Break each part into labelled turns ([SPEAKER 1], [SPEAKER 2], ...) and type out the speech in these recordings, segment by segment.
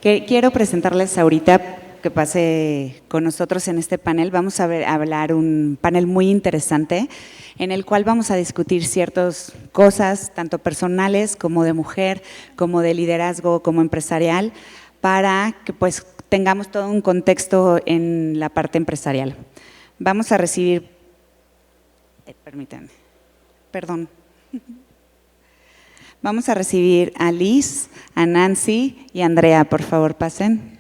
[SPEAKER 1] Quiero presentarles ahorita que pase con nosotros en este panel. Vamos a hablar un panel muy interesante en el cual vamos a discutir ciertas cosas, tanto personales como de mujer, como de liderazgo, como empresarial, para que pues tengamos todo un contexto en la parte empresarial. Vamos a recibir, permítanme, perdón. Vamos a recibir a Liz, a Nancy y a Andrea, por favor, pasen.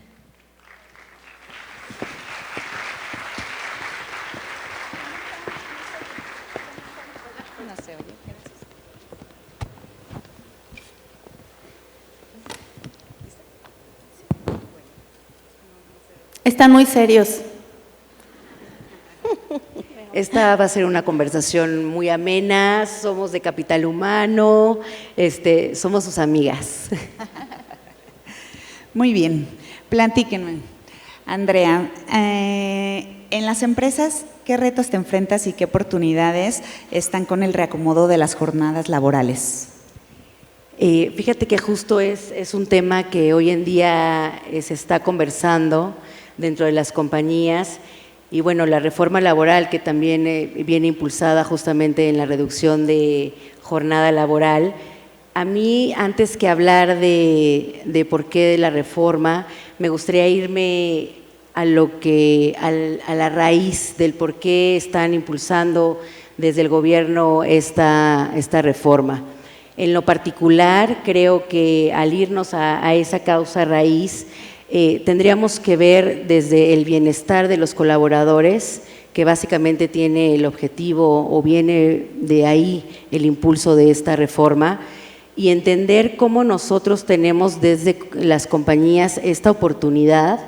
[SPEAKER 2] Están muy serios.
[SPEAKER 3] Esta va a ser una conversación muy amena, somos de Capital Humano, somos sus amigas.
[SPEAKER 1] Muy bien, platíquenme. Andrea, en las empresas, ¿qué retos te enfrentas y qué oportunidades están con el reacomodo de las jornadas laborales?
[SPEAKER 3] Fíjate que justo es un tema que hoy en día se está conversando dentro de las compañías. Y bueno, la reforma laboral que también viene impulsada justamente en la reducción de jornada laboral. A mí, antes que hablar de por qué de la reforma, me gustaría irme a la raíz del por qué están impulsando desde el gobierno esta reforma. En lo particular, creo que al irnos a esa causa raíz, tendríamos que ver desde el bienestar de los colaboradores, que básicamente tiene el objetivo o viene de ahí el impulso de esta reforma, y entender cómo nosotros tenemos desde las compañías esta oportunidad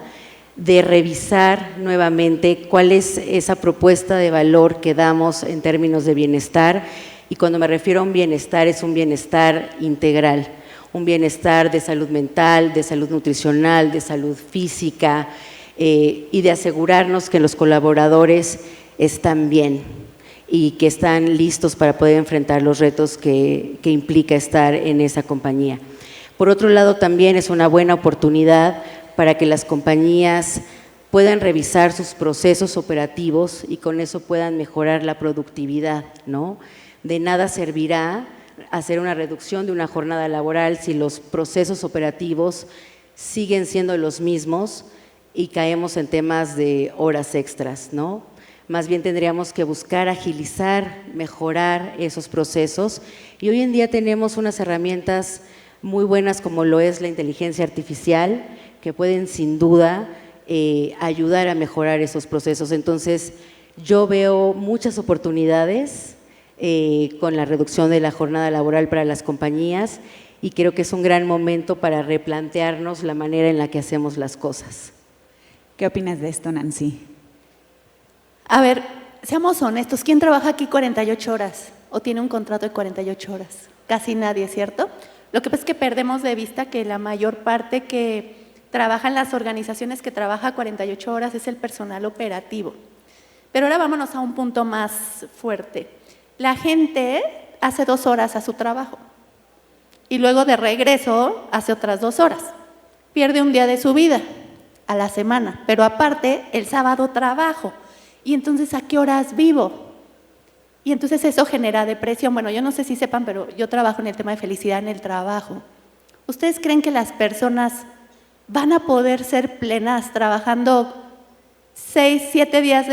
[SPEAKER 3] de revisar nuevamente cuál es esa propuesta de valor que damos en términos de bienestar, y cuando me refiero a un bienestar es un bienestar integral. Un bienestar de salud mental, de salud nutricional, de salud física y de asegurarnos que los colaboradores están bien y que están listos para poder enfrentar los retos que implica estar en esa compañía. Por otro lado, también es una buena oportunidad para que las compañías puedan revisar sus procesos operativos y con eso puedan mejorar la productividad, ¿no? De nada servirá hacer una reducción de una jornada laboral si los procesos operativos siguen siendo los mismos y caemos en temas de horas extras, ¿no? Más bien tendríamos que buscar agilizar, mejorar esos procesos, y hoy en día tenemos unas herramientas muy buenas como lo es la inteligencia artificial, que pueden sin duda ayudar a mejorar esos procesos. Entonces, yo veo muchas oportunidades con la reducción de la jornada laboral para las compañías, y creo que es un gran momento para replantearnos la manera en la que hacemos las cosas.
[SPEAKER 1] ¿Qué opinas de esto, Nancy?
[SPEAKER 2] A ver, seamos honestos, ¿quién trabaja aquí 48 horas o tiene un contrato de 48 horas? Casi nadie, ¿cierto? Lo que pasa es que perdemos de vista que la mayor parte que trabaja en las organizaciones que trabaja 48 horas es el personal operativo. Pero ahora vámonos a un punto más fuerte. La gente hace 2 horas a su trabajo y luego de regreso hace otras 2 horas. Pierde un día de su vida a la semana, pero aparte el sábado trabajo. Y entonces, ¿a qué horas vivo? Y entonces eso genera depresión. Bueno, yo no sé si sepan, pero yo trabajo en el tema de felicidad en el trabajo. ¿Ustedes creen que las personas van a poder ser plenas trabajando 6, 7 días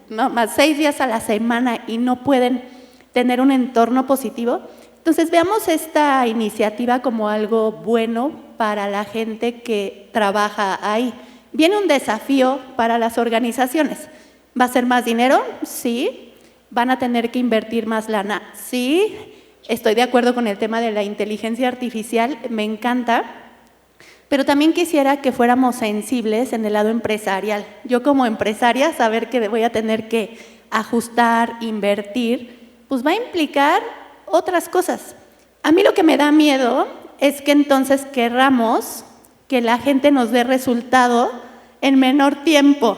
[SPEAKER 2] más 6 días a la semana y no pueden tener un entorno positivo? Entonces, veamos esta iniciativa como algo bueno para la gente que trabaja ahí. Viene un desafío para las organizaciones. ¿Va a ser más dinero? Sí. ¿Van a tener que invertir más lana? Sí. Estoy de acuerdo con el tema de la inteligencia artificial, me encanta. Pero también quisiera que fuéramos sensibles en el lado empresarial. Yo como empresaria, saber que voy a tener que ajustar, invertir, pues va a implicar otras cosas. A mí lo que me da miedo es que entonces querramos que la gente nos dé resultado en menor tiempo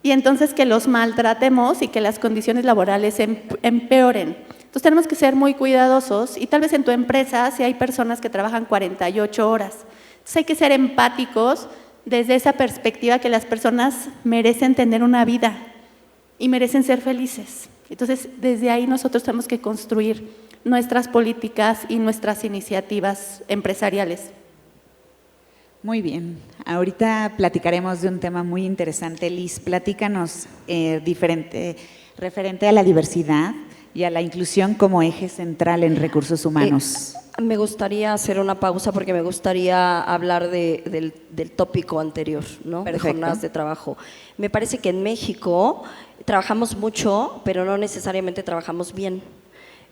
[SPEAKER 2] y entonces que los maltratemos y que las condiciones laborales empeoren. Entonces tenemos que ser muy cuidadosos y tal vez en tu empresa si hay personas que trabajan 48 horas. Entonces hay que ser empáticos desde esa perspectiva que las personas merecen tener una vida y merecen ser felices. Entonces, desde ahí nosotros tenemos que construir nuestras políticas y nuestras iniciativas empresariales.
[SPEAKER 1] Muy bien, ahorita platicaremos de un tema muy interesante. Liz, platícanos referente a la diversidad y a la inclusión como eje central en recursos humanos.
[SPEAKER 4] Me gustaría hacer una pausa porque me gustaría hablar del tópico anterior, ¿no?
[SPEAKER 1] Perfecto.
[SPEAKER 4] De jornadas de trabajo. Me parece que en México trabajamos mucho, pero no necesariamente trabajamos bien.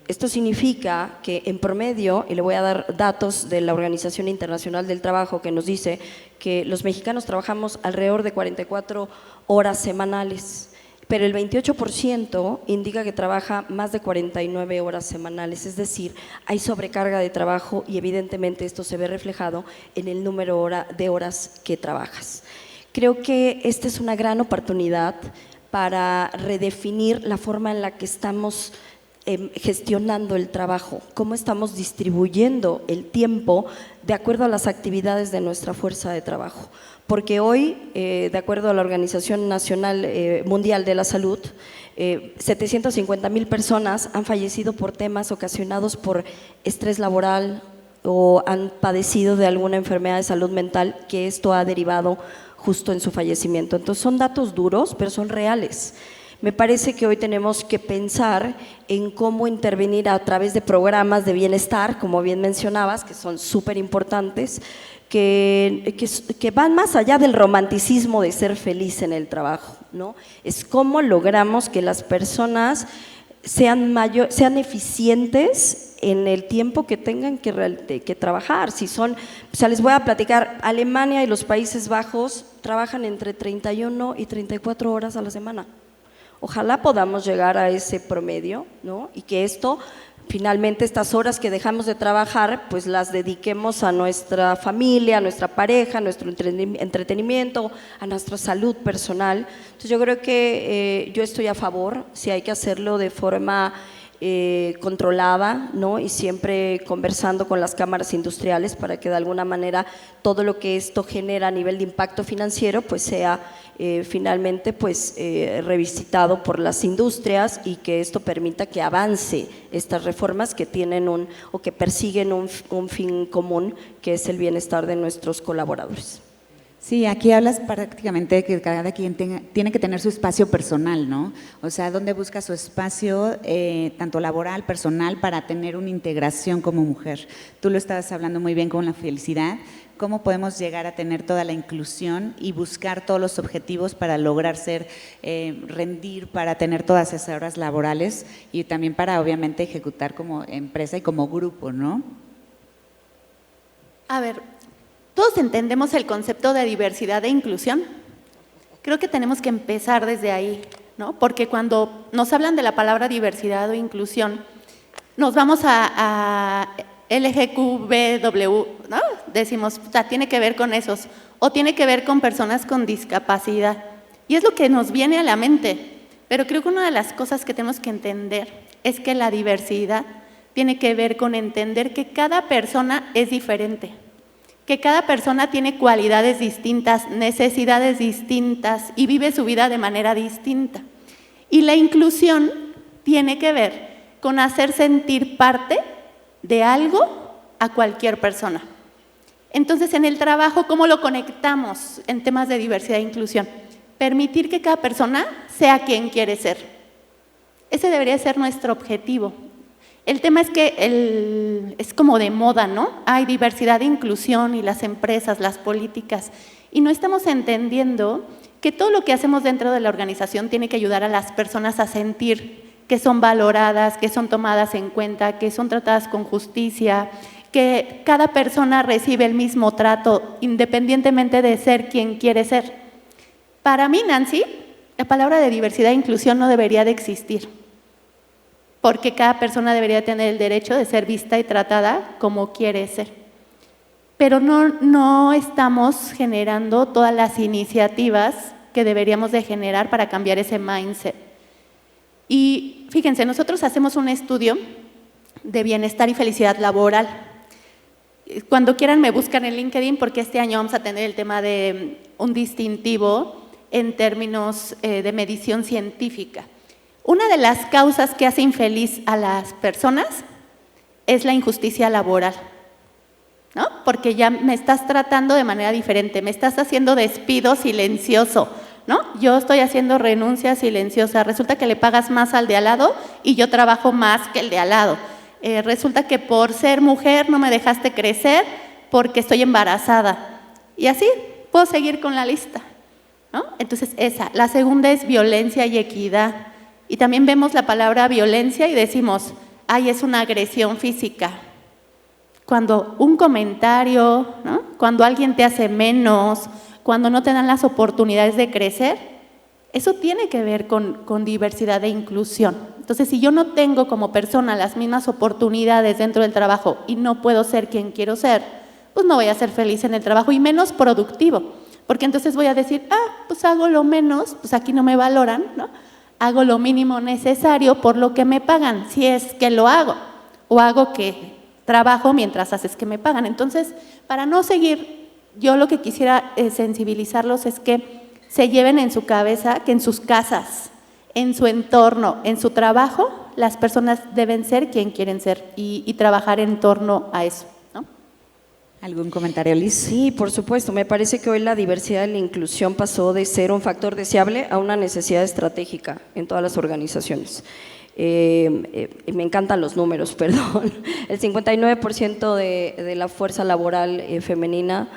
[SPEAKER 4] Esto significa que en promedio, y le voy a dar datos de la Organización Internacional del Trabajo que nos dice que los mexicanos trabajamos alrededor de 44 horas semanales, pero el 28% indica que trabaja más de 49 horas semanales, es decir, hay sobrecarga de trabajo y evidentemente esto se ve reflejado en el número de horas que trabajas. Creo que esta es una gran oportunidad para redefinir la forma en la que estamos gestionando el trabajo, cómo estamos distribuyendo el tiempo de acuerdo a las actividades de nuestra fuerza de trabajo. Porque hoy, de acuerdo a la Organización Mundial de la Salud, 750,000 personas han fallecido por temas ocasionados por estrés laboral o han padecido de alguna enfermedad de salud mental que esto ha derivado justo en su fallecimiento. Entonces son datos duros, pero son reales. Me parece que hoy tenemos que pensar en cómo intervenir a través de programas de bienestar, como bien mencionabas, que son súper importantes, que van más allá del romanticismo de ser feliz en el trabajo, ¿no? Es cómo logramos que las personas sean eficientes en el tiempo que tengan que trabajar. Si son, o sea, les voy a platicar, Alemania y los Países Bajos trabajan entre 31 y 34 horas a la semana. Ojalá podamos llegar a ese promedio, ¿no? Y que esto, finalmente, estas horas que dejamos de trabajar, pues las dediquemos a nuestra familia, a nuestra pareja, a nuestro entretenimiento, a nuestra salud personal. Entonces yo creo que yo estoy a favor, si hay que hacerlo de forma controlada, ¿no? Y siempre conversando con las cámaras industriales para que de alguna manera todo lo que esto genera a nivel de impacto financiero pues sea finalmente pues revisitado por las industrias y que esto permita que avance estas reformas que tienen o que persiguen un fin común, que es el bienestar de nuestros colaboradores.
[SPEAKER 1] Sí, aquí hablas prácticamente de que cada quien tiene que tener su espacio personal, ¿no? O sea, ¿dónde busca su espacio, tanto laboral, personal, para tener una integración como mujer? Tú lo estabas hablando muy bien con la felicidad. ¿Cómo podemos llegar a tener toda la inclusión y buscar todos los objetivos para lograr rendir, para tener todas esas horas laborales y también para, obviamente, ejecutar como empresa y como grupo, ¿no?
[SPEAKER 2] A ver, ¿todos entendemos el concepto de diversidad e inclusión? Creo que tenemos que empezar desde ahí, ¿no? Porque cuando nos hablan de la palabra diversidad o inclusión, nos vamos a LGQBW, ¿no? Decimos, o sea, tiene que ver con esos, o tiene que ver con personas con discapacidad. Y es lo que nos viene a la mente. Pero creo que una de las cosas que tenemos que entender es que la diversidad tiene que ver con entender que cada persona es diferente, que cada persona tiene cualidades distintas, necesidades distintas y vive su vida de manera distinta. Y la inclusión tiene que ver con hacer sentir parte de algo a cualquier persona. Entonces, en el trabajo, ¿cómo lo conectamos en temas de diversidad e inclusión? Permitir que cada persona sea quien quiere ser. Ese debería ser nuestro objetivo. El tema es que es como de moda, ¿no? Hay diversidad e inclusión y las empresas, las políticas, y no estamos entendiendo que todo lo que hacemos dentro de la organización tiene que ayudar a las personas a sentir que son valoradas, que son tomadas en cuenta, que son tratadas con justicia, que cada persona recibe el mismo trato independientemente de ser quien quiere ser. Para mí, Nancy, la palabra de diversidad e inclusión no debería de existir, porque cada persona debería tener el derecho de ser vista y tratada como quiere ser. Pero no estamos generando todas las iniciativas que deberíamos de generar para cambiar ese mindset. Y fíjense, nosotros hacemos un estudio de bienestar y felicidad laboral. Cuando quieran me buscan en LinkedIn porque este año vamos a tener el tema de un distintivo en términos de medición científica. Una de las causas que hace infeliz a las personas es la injusticia laboral, ¿no? Porque ya me estás tratando de manera diferente, me estás haciendo despido silencioso, ¿no? Yo estoy haciendo renuncia silenciosa, resulta que le pagas más al de al lado y yo trabajo más que el de al lado. Resulta que por ser mujer no me dejaste crecer porque estoy embarazada. Y así puedo seguir con la lista, ¿no? Entonces esa. La segunda es violencia y equidad. Y también vemos la palabra violencia y decimos, ay, es una agresión física. Cuando un comentario, ¿no? Cuando alguien te hace menos, cuando no te dan las oportunidades de crecer, eso tiene que ver con diversidad e inclusión. Entonces, si yo no tengo como persona las mismas oportunidades dentro del trabajo y no puedo ser quien quiero ser, pues no voy a ser feliz en el trabajo y menos productivo. Porque entonces voy a decir, pues hago lo menos, pues aquí no me valoran, ¿no? Hago lo mínimo necesario por lo que me pagan, si es que lo hago. O hago que trabajo mientras haces que me pagan. Entonces, para no seguir, yo lo que quisiera sensibilizarlos es que se lleven en su cabeza que en sus casas, en su entorno, en su trabajo, las personas deben ser quien quieren ser y trabajar en torno a eso, ¿no?
[SPEAKER 1] ¿Algún comentario, Liz?
[SPEAKER 4] Sí, por supuesto. Me parece que hoy la diversidad y la inclusión pasó de ser un factor deseable a una necesidad estratégica en todas las organizaciones. Me encantan los números, perdón. El 59% de la fuerza laboral femenina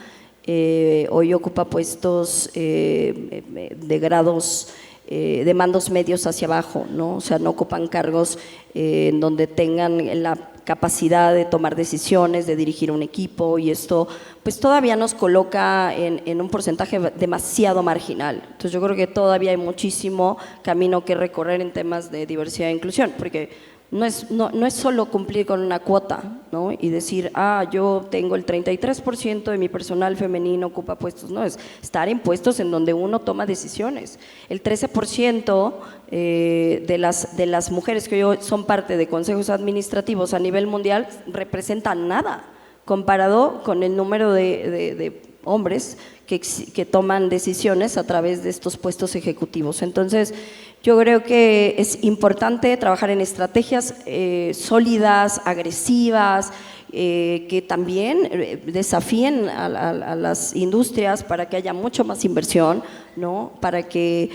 [SPEAKER 4] hoy ocupa puestos de grados de mandos medios hacia abajo, ¿no? O sea, no ocupan cargos en donde tengan la capacidad de tomar decisiones, de dirigir un equipo, y esto pues todavía nos coloca en un porcentaje demasiado marginal. Entonces yo creo que todavía hay muchísimo camino que recorrer en temas de diversidad e inclusión, porque no es solo cumplir con una cuota, ¿no? Y decir, yo tengo el 33% de mi personal femenino ocupa puestos. No, es estar en puestos en donde uno toma decisiones. El 13% de las mujeres que hoy son parte de consejos administrativos a nivel mundial representan nada comparado con el número de hombres que toman decisiones a través de estos puestos ejecutivos. Entonces, yo creo que es importante trabajar en estrategias sólidas, agresivas, que también desafíen a las industrias para que haya mucho más inversión, ¿no? Para que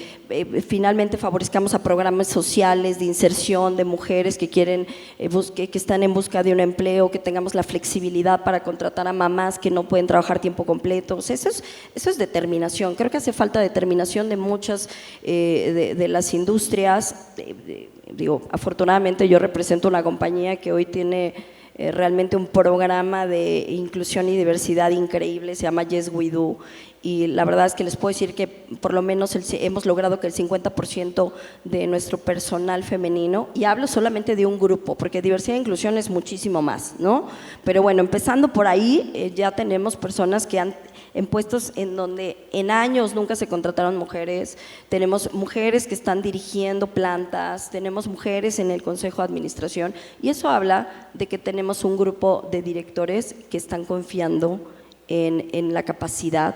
[SPEAKER 4] finalmente favorezcamos a programas sociales de inserción de mujeres que quieren, que están en busca de un empleo, que tengamos la flexibilidad para contratar a mamás que no pueden trabajar tiempo completo. O sea, eso es determinación. Creo que hace falta determinación de muchas de las industrias. Digo, afortunadamente yo represento una compañía que hoy tiene realmente un programa de inclusión y diversidad increíble, se llama Yes We Do, y la verdad es que les puedo decir que por lo menos hemos logrado que el 50% de nuestro personal femenino, y hablo solamente de un grupo, porque diversidad e inclusión es muchísimo más, ¿no? Pero bueno, empezando por ahí, ya tenemos personas que han en puestos en donde en años nunca se contrataron mujeres, tenemos mujeres que están dirigiendo plantas, tenemos mujeres en el consejo de administración, y eso habla de que tenemos un grupo de directores que están confiando en la capacidad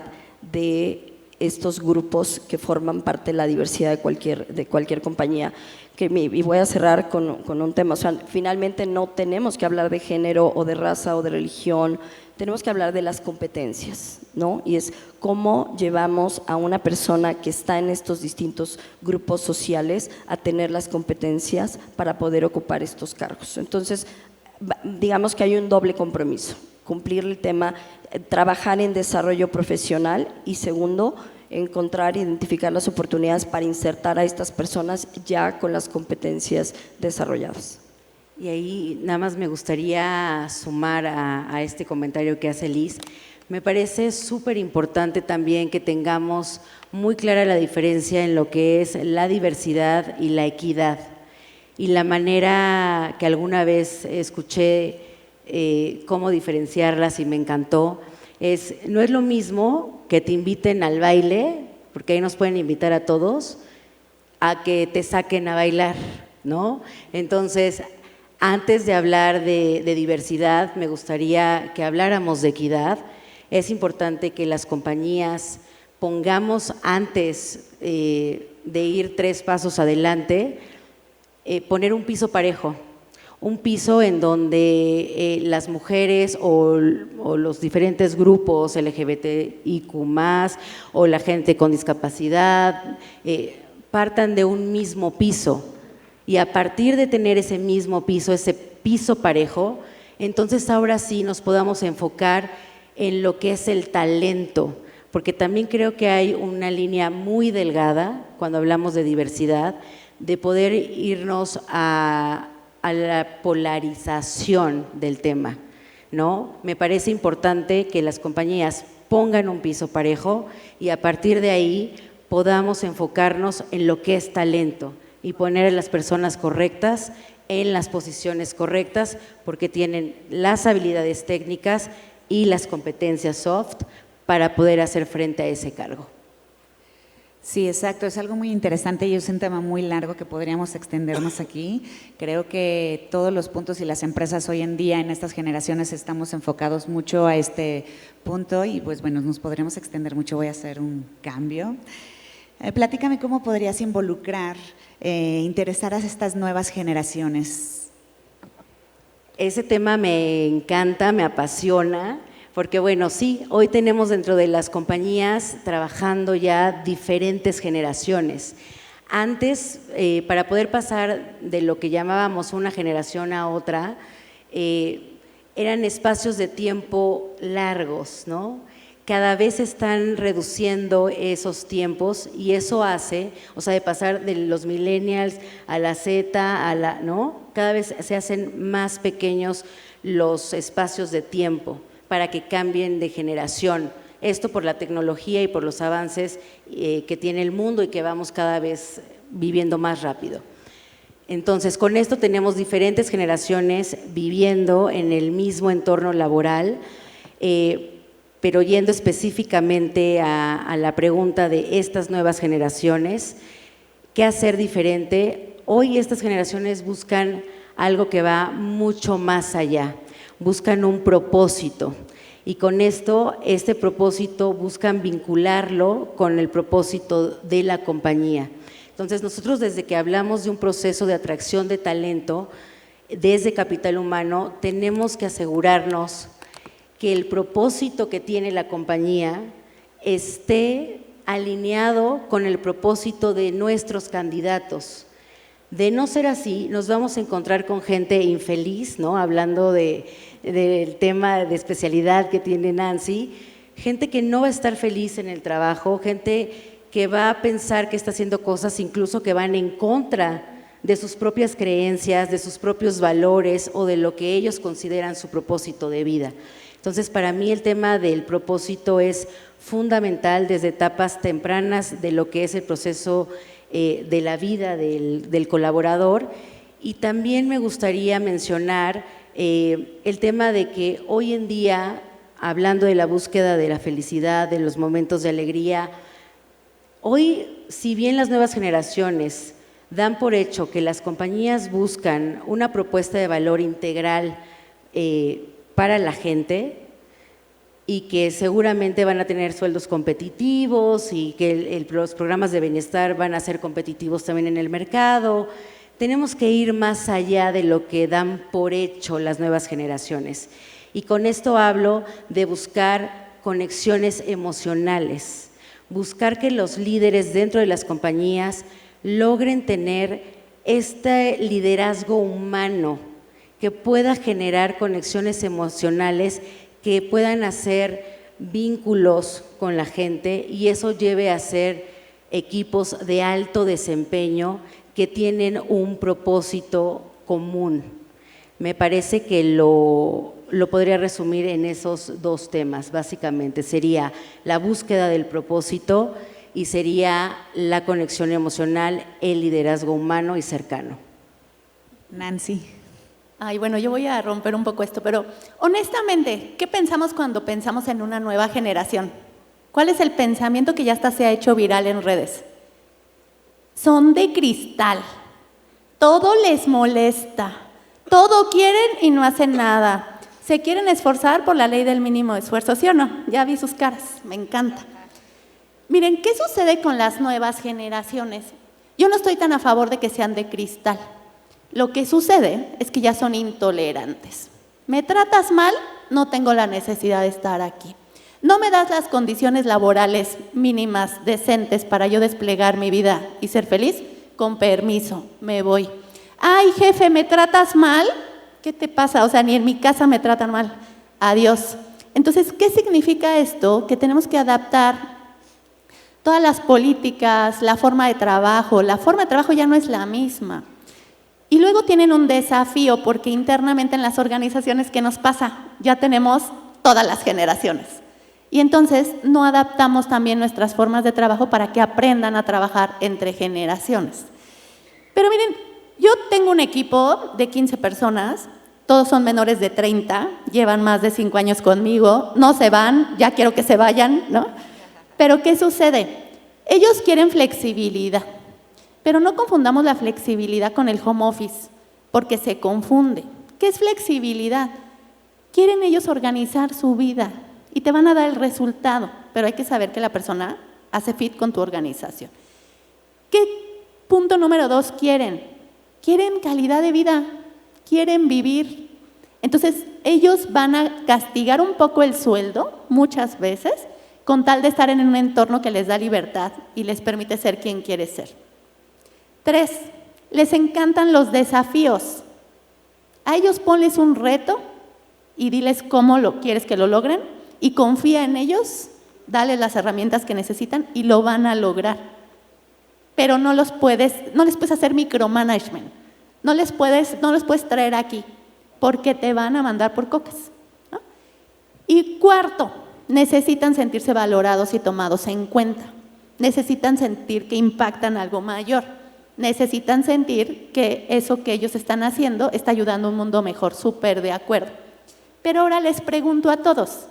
[SPEAKER 4] de estos grupos que forman parte de la diversidad de cualquier compañía. Y voy a cerrar con un tema, o sea, finalmente no tenemos que hablar de género o de raza o de religión, tenemos que hablar de las competencias, ¿no? Y es cómo llevamos a una persona que está en estos distintos grupos sociales a tener las competencias para poder ocupar estos cargos. Entonces, digamos que hay un doble compromiso: cumplir el tema, trabajar en desarrollo profesional, y segundo, encontrar e identificar las oportunidades para insertar a estas personas ya con las competencias desarrolladas.
[SPEAKER 3] Y ahí nada más me gustaría sumar a este comentario que hace Liz. Me parece súper importante también que tengamos muy clara la diferencia en lo que es la diversidad y la equidad. Y la manera que alguna vez escuché cómo diferenciarlas y me encantó es, no es lo mismo que te inviten al baile, porque ahí nos pueden invitar a todos, a que te saquen a bailar, ¿no? Entonces, Antes de hablar de diversidad, me gustaría que habláramos de equidad. Es importante que las compañías pongamos antes de ir 3 pasos adelante, poner un piso parejo, un piso en donde las mujeres o los diferentes grupos LGBTIQ+, o la gente con discapacidad, partan de un mismo piso. Y a partir de tener ese mismo piso, ese piso parejo, entonces ahora sí nos podamos enfocar en lo que es el talento, porque también creo que hay una línea muy delgada cuando hablamos de diversidad, de poder irnos a la polarización del tema, ¿no? Me parece importante que las compañías pongan un piso parejo y a partir de ahí podamos enfocarnos en lo que es talento y poner a las personas correctas en las posiciones correctas porque tienen las habilidades técnicas y las competencias soft para poder hacer frente a ese cargo.
[SPEAKER 1] Sí, exacto, es algo muy interesante y es un tema muy largo que podríamos extendernos aquí. Creo que todos los puntos y las empresas hoy en día en estas generaciones estamos enfocados mucho a este punto y pues bueno, nos podríamos extender mucho. Voy a hacer un cambio. Platícame cómo podrías involucrar, interesar a estas nuevas generaciones.
[SPEAKER 3] Ese tema me encanta, me apasiona, porque bueno, sí, hoy tenemos dentro de las compañías trabajando ya diferentes generaciones. Antes, para poder pasar de lo que llamábamos una generación a otra, eran espacios de tiempo largos, ¿no? Cada vez están reduciendo esos tiempos y eso hace, o sea, de pasar de los millennials a la Z, ¿no? Cada vez se hacen más pequeños los espacios de tiempo para que cambien de generación. Esto por la tecnología y por los avances que tiene el mundo y que vamos cada vez viviendo más rápido. Entonces, con esto tenemos diferentes generaciones viviendo en el mismo entorno laboral, pero yendo específicamente a la pregunta de estas nuevas generaciones, ¿qué hacer diferente? Hoy estas generaciones buscan algo que va mucho más allá, buscan un propósito y con esto, este propósito buscan vincularlo con el propósito de la compañía. Entonces nosotros desde que hablamos de un proceso de atracción de talento, desde Capital Humano, tenemos que asegurarnos que el propósito que tiene la compañía esté alineado con el propósito de nuestros candidatos. De no ser así, nos vamos a encontrar con gente infeliz, ¿no? Hablando del tema de especialidad que tiene Nancy, gente que no va a estar feliz en el trabajo, gente que va a pensar que está haciendo cosas incluso que van en contra de sus propias creencias, de sus propios valores o de lo que ellos consideran su propósito de vida. Entonces, para mí el tema del propósito es fundamental desde etapas tempranas de lo que es el proceso de la vida del colaborador. Y también me gustaría mencionar el tema de que hoy en día, hablando de la búsqueda de la felicidad, de los momentos de alegría, hoy, si bien las nuevas generaciones dan por hecho que las compañías buscan una propuesta de valor integral para la gente y que seguramente van a tener sueldos competitivos y que los programas de bienestar van a ser competitivos también en el mercado. Tenemos que ir más allá de lo que dan por hecho las nuevas generaciones. Y con esto hablo de buscar conexiones emocionales, buscar que los líderes dentro de las compañías logren tener este liderazgo humano que pueda generar conexiones emocionales, que puedan hacer vínculos con la gente y eso lleve a ser equipos de alto desempeño que tienen un propósito común. Me parece que lo podría resumir en esos 2 temas, básicamente. Sería la búsqueda del propósito y sería la conexión emocional, el liderazgo humano y cercano.
[SPEAKER 1] Nancy.
[SPEAKER 2] Ay, bueno, yo voy a romper un poco esto, pero honestamente, ¿qué pensamos cuando pensamos en una nueva generación? ¿Cuál es el pensamiento que ya hasta se ha hecho viral en redes? Son de cristal, todo les molesta, Todo quieren y no hacen nada. Se quieren esforzar por la ley del mínimo esfuerzo, ¿sí o no? Ya vi sus caras, me encanta. Miren, ¿qué sucede con las nuevas generaciones? Yo no estoy tan a favor de que sean de cristal. Lo que sucede es que ya son intolerantes. ¿Me tratas mal? No tengo la necesidad de estar aquí. ¿No me das las condiciones laborales mínimas, decentes, para yo desplegar mi vida y ser feliz? Con permiso, me voy. Ay, jefe, ¿me tratas mal? ¿Qué te pasa? O sea, ni en mi casa me tratan mal. Adiós. Entonces, ¿qué significa esto? Que tenemos que adaptar todas las políticas, la forma de trabajo. La forma de trabajo ya no es la misma. Y luego tienen un desafío, porque internamente en las organizaciones, ¿qué nos pasa? Ya tenemos todas las generaciones. Y entonces no adaptamos también nuestras formas de trabajo para que aprendan a trabajar entre generaciones. Pero miren, yo tengo un equipo de 15 personas, todos son menores de 30, llevan más de 5 años conmigo, no se van, ya quiero que se vayan, ¿no? Pero ¿qué sucede? Ellos quieren flexibilidad, pero no confundamos la flexibilidad con el home office, porque se confunde. ¿Qué es flexibilidad? Quieren ellos organizar su vida y te van a dar el resultado, pero hay que saber que la persona hace fit con tu organización. ¿Qué punto número 2 quieren? Quieren calidad de vida, quieren vivir. Entonces, ellos van a castigar un poco el sueldo, muchas veces, con tal de estar en un entorno que les da libertad y les permite ser quien quiere ser. 3, les encantan los desafíos. A ellos ponles un reto y diles cómo quieres que lo logren y confía en ellos, dale las herramientas que necesitan y lo van a lograr. Pero no les puedes hacer micromanagement, no les puedes traer aquí, porque te van a mandar por cocas, ¿no? Y 4, necesitan sentirse valorados y tomados en cuenta, necesitan sentir que impactan algo mayor, necesitan sentir que eso que ellos están haciendo está ayudando a un mundo mejor, súper de acuerdo. Pero ahora les pregunto a todos,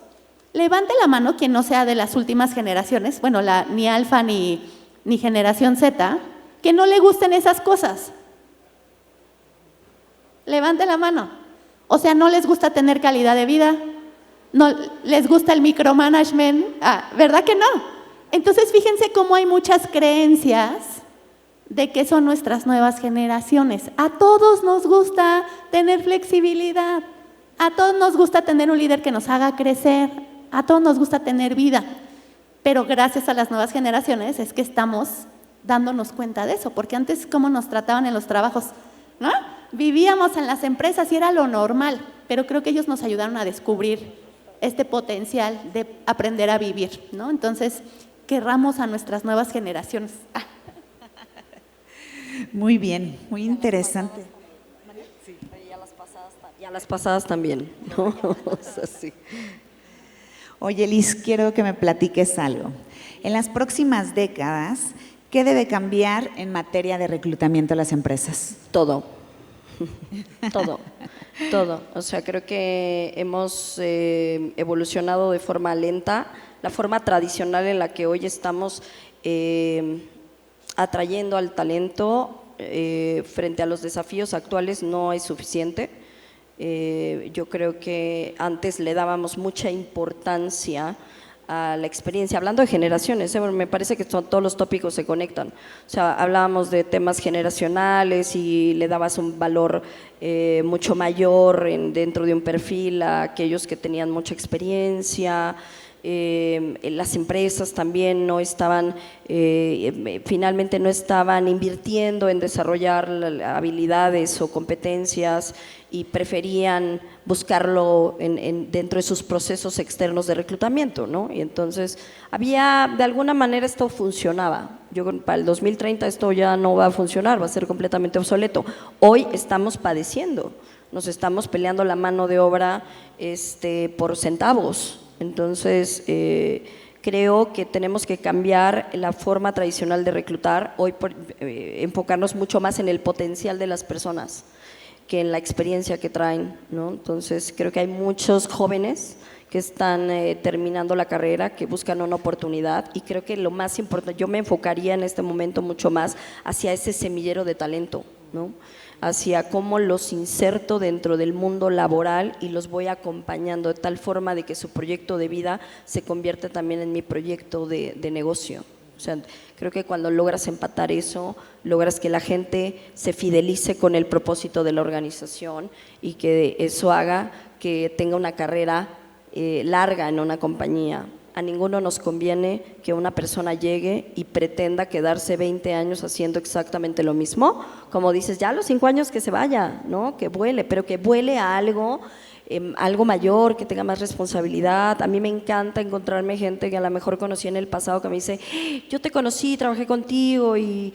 [SPEAKER 2] levante la mano quien no sea de las últimas generaciones, bueno, ni alfa ni generación Z, que no le gusten esas cosas. Levante la mano. O sea, no les gusta tener calidad de vida, no les gusta el micromanagement, ¿verdad que no? Entonces, fíjense cómo hay muchas creencias de que son nuestras nuevas generaciones. A todos nos gusta tener flexibilidad, a todos nos gusta tener un líder que nos haga crecer, a todos nos gusta tener vida. Pero gracias a las nuevas generaciones es que estamos dándonos cuenta de eso, porque antes cómo nos trataban en los trabajos, ¿no? Vivíamos en las empresas y era lo normal, pero creo que ellos nos ayudaron a descubrir este potencial de aprender a vivir, ¿no? Entonces, querramos a nuestras nuevas generaciones.
[SPEAKER 1] Muy bien, muy interesante.
[SPEAKER 4] Y a las pasadas también, ¿no? O sea, sí.
[SPEAKER 1] Oye, Liz, quiero que me platiques algo. En las próximas décadas, ¿qué debe cambiar en materia de reclutamiento de las empresas?
[SPEAKER 4] Todo. Todo. O sea, creo que hemos evolucionado de forma lenta. La forma tradicional en la que hoy estamos atrayendo al talento frente a los desafíos actuales no es suficiente. Yo creo que antes le dábamos mucha importancia a la experiencia, hablando de generaciones, me parece que todos los tópicos se conectan, o sea, hablábamos de temas generacionales y le dabas un valor mucho mayor dentro de un perfil a aquellos que tenían mucha experiencia. Las empresas también no estaban, finalmente no estaban invirtiendo en desarrollar habilidades o competencias y preferían buscarlo dentro de sus procesos externos de reclutamiento, ¿no? Y entonces de alguna manera esto funcionaba. Para el 2030 esto ya no va a funcionar, va a ser completamente obsoleto. Hoy estamos padeciendo, nos estamos peleando la mano de obra por centavos. Entonces, creo que tenemos que cambiar la forma tradicional de reclutar, hoy enfocarnos mucho más en el potencial de las personas que en la experiencia que traen, ¿no? Entonces, creo que hay muchos jóvenes que están terminando la carrera, que buscan una oportunidad y creo que lo más importante, yo me enfocaría en este momento mucho más hacia ese semillero de talento, ¿no? Hacia cómo los inserto dentro del mundo laboral y los voy acompañando de tal forma de que su proyecto de vida se convierte también en mi proyecto de negocio. O sea, creo que cuando logras empatar eso, logras que la gente se fidelice con el propósito de la organización y que eso haga que tenga una carrera larga en una compañía. A ninguno nos conviene que una persona llegue y pretenda quedarse 20 años haciendo exactamente lo mismo. Como dices, ya a los 5 años que se vaya, ¿no? Que vuele, pero que vuele a algo mayor, que tenga más responsabilidad. A mí me encanta encontrarme gente que a lo mejor conocí en el pasado que me dice, yo te conocí, trabajé contigo y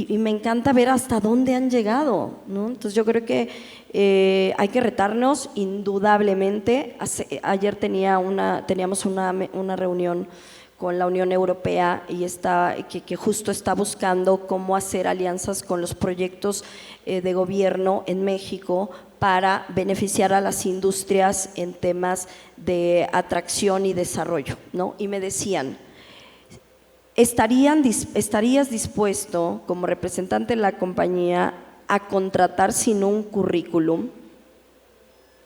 [SPEAKER 4] me encanta ver hasta dónde han llegado, ¿no? Entonces yo creo que hay que retarnos indudablemente. Ayer teníamos una reunión con la Unión Europea y que justo está buscando cómo hacer alianzas con los proyectos de gobierno en México para beneficiar a las industrias en temas de atracción y desarrollo, ¿no? Y me decían, ¿estarías dispuesto como representante de la compañía a contratar sin un currículum?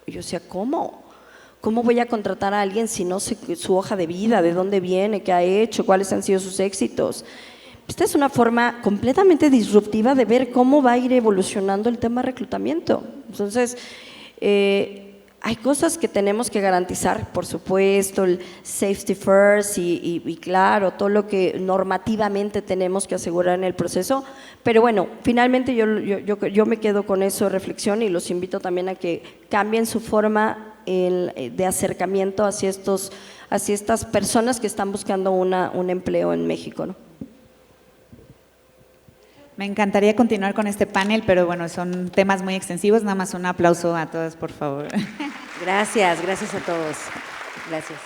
[SPEAKER 4] Y yo decía, ¿cómo? ¿Cómo voy a contratar a alguien si no sé su hoja de vida, de dónde viene, qué ha hecho, cuáles han sido sus éxitos? Esta es una forma completamente disruptiva de ver cómo va a ir evolucionando el tema de reclutamiento. Entonces, hay cosas que tenemos que garantizar, por supuesto, el safety first y claro, todo lo que normativamente tenemos que asegurar en el proceso, pero bueno, finalmente yo me quedo con eso de reflexión y los invito también a que cambien su forma de acercamiento hacia estas personas que están buscando un empleo en México, ¿no?
[SPEAKER 1] Me encantaría continuar con este panel, pero bueno, son temas muy extensivos. Nada más un aplauso a todas, por favor.
[SPEAKER 3] Gracias a todos. Gracias.